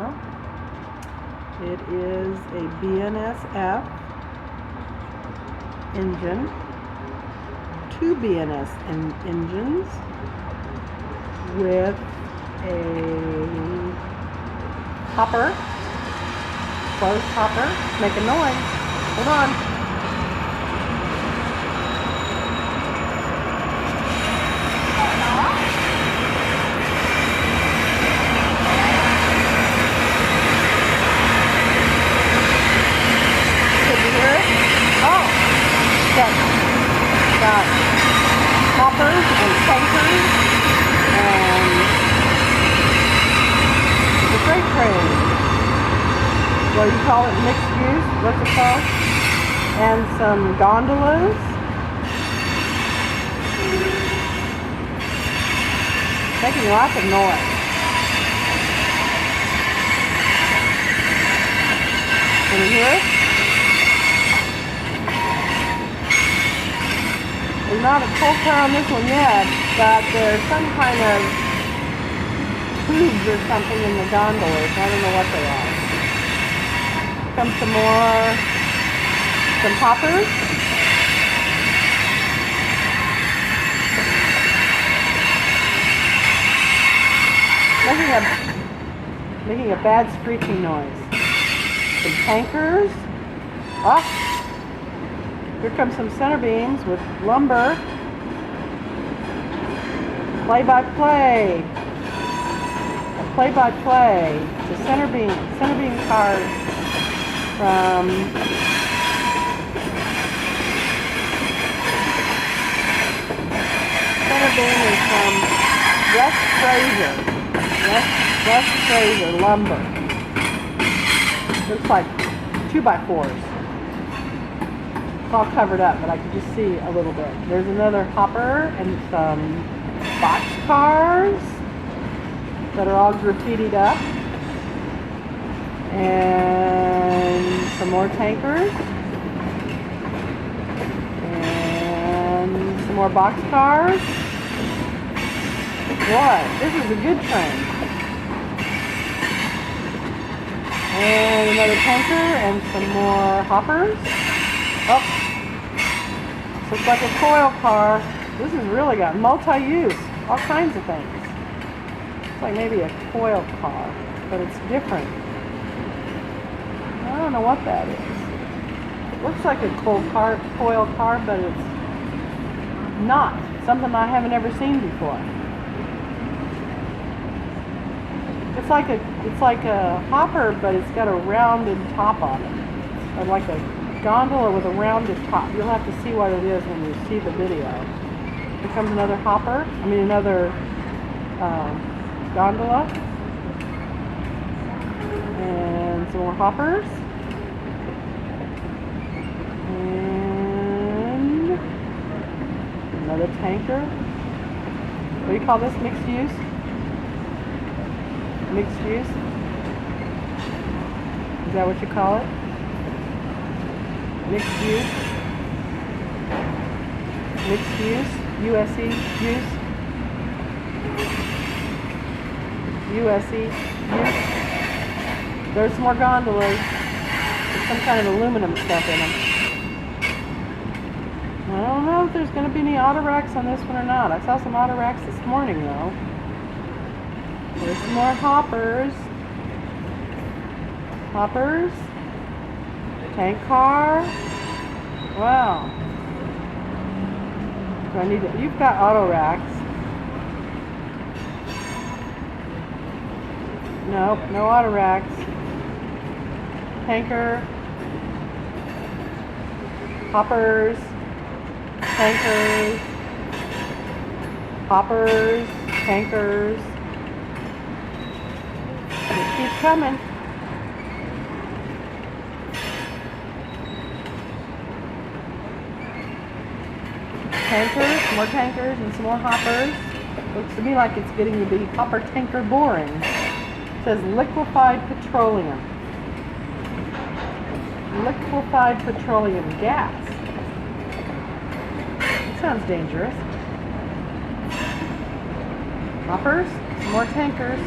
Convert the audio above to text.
Well, it is a BNSF engine, two engines with a hopper, closed hopper, make a noise. Hold on. Got hoppers and tankers and the freight train. What do you call it? Mixed use? What's it called? And some gondolas. Making lots of noise. Can you hear it? There's not a coal car on this one yet, but there's some kind of tubes or something in the gondolas. I don't know what they are. Some hoppers. Making a bad screeching noise. Some tankers. Oh! Here come some center beams with lumber. Play-by-play. A play-by-play. The center beam cars from center beam is from West Fraser lumber. Looks like 2x4s. All covered up, but I can just see a little bit. There's another hopper and some box cars that are all graffitied up, and some more tankers, and some more box cars. Boy, this is a good train. And another tanker and some more hoppers. Oh. Looks like a coil car. This has really got multi-use, all kinds of things. It's like maybe a coil car, but it's different. I don't know what that is. It looks like a coil car, but it's not. Something I haven't ever seen before. It's like a hopper, but it's got a rounded top on it, or like a gondola with a rounded top. You'll have to see what it is when you see the video. Here comes another another gondola. And some more hoppers. And another tanker. What do you call this? Mixed use? Mixed use? Is that what you call it? Mixed use, USE use, There's some more gondolas with some kind of aluminum stuff in them. I don't know if there's going to be any auto racks on this one or not. I saw some auto racks this morning though. There's some more hoppers. Tank car. Wow. Do I need it? You've got auto racks. Nope, no auto racks. Tanker. Hoppers. Tankers. Hoppers. Tankers. It keeps coming. Tankers, more tankers, and some more hoppers. Looks to me like it's getting to be hopper tanker boring. It says liquefied petroleum. Liquefied petroleum gas. That sounds dangerous. Hoppers, some more tankers.